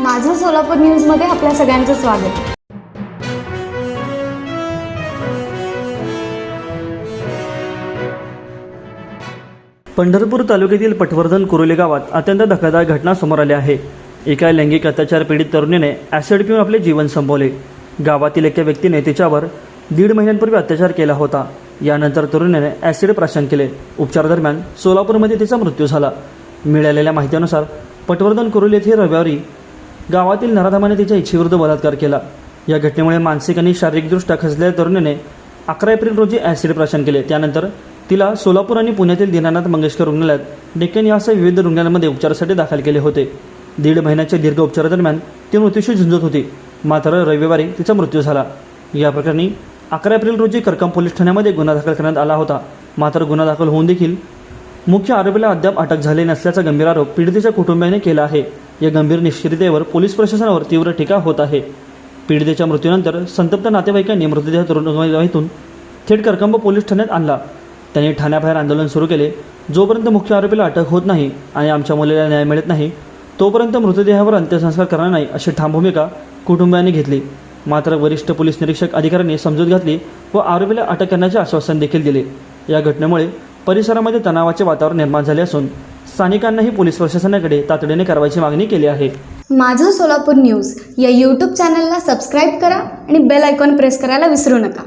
माझं सोलापूर न्यूजमध्ये आपल्या सगळ्यांचं स्वागत. पंढरपूर तालुक्यातील पटवर्धन कुरोली गावात अत्यंत धक्कादायक घटना समोर आली आहे. एका लैंगिक अत्याचार पीडित तरुणीने ॲसिड पिऊन आपले जीवन संपवले. गावातील एका व्यक्तीने तिच्यावर 1.5 महिन्यांपूर्वी अत्याचार केला होता. यानंतर तरुणीने ॲसिड प्राशन केले. उपचारादरम्यान सोलापूरमध्ये तिचा मृत्यू झाला. मिळालेल्या माहितीनुसार पटवर्धन कुरोली येथे रविवारी गावातील नराधमाने तिच्या इच्छेविरुद्ध बलात्कार केला. या घटनेमुळे मानसिक आणि शारीरिकदृष्ट्या खचलेल्या तरुणीने 11 एप्रिल रोजी ॲसिड प्राशन केले. त्यानंतर तिला सोलापूर आणि पुण्यातील दीनानाथ मंगेशकर रुग्णालयात, डेक्कन यासह विविध रुग्णालयांमध्ये उपचारासाठी दाखल केले होते. 1.5 महिन्याच्या दीर्घ उपचारादरम्यान ती मृत्यूशी झुंजत होती. मात्र रविवारी तिचा मृत्यू झाला. या प्रकरणी 11 एप्रिल रोजी करकम पोलीस ठाण्यामध्ये गुन्हा दाखल करण्यात आला होता. मात्र गुन्हा दाखल होऊन देखील मुख्य आरोपीला अद्याप अटक झाली नसल्याचा गंभीर आरोप पीडितेच्या कुटुंबियाने केला आहे. या गंभीर निष्क्रियतेवर पोलीस प्रशासनावर तीव्र टीका होत आहे. पीडितेच्या मृत्यूनंतर संतप्त नातेवाईकांनी मृतदेह रुग्णालयातून थेट करकंब पोलीस ठाण्यात आणला. त्यांनी ठाण्याबाहेर आंदोलन सुरू केले. जोपर्यंत मुख्य आरोपीला अटक होत नाही आणि आमच्या मुलीला न्याय मिळत नाही तोपर्यंत मृतदेहावर अंत्यसंस्कार करणार नाही अशी ठाम भूमिका कुटुंबियांनी घेतली. मात्र वरिष्ठ पोलीस निरीक्षक अधिकाऱ्यांनी समजूत घातली व आरोपीला अटक करण्याचे आश्वासन देखील दिले. या घटनेमुळे परिसरामध्ये तणावाचे वातावरण निर्माण झाले असून स्थानिकांनाही पोलीस प्रशासनाकडे तातडीने कारवाईची मागणी केली आहे. माझं सोलापूर न्यूज या यूट्यूब चॅनलला सबस्क्राईब करा आणि बेल आयकॉन प्रेस करायला विसरू नका.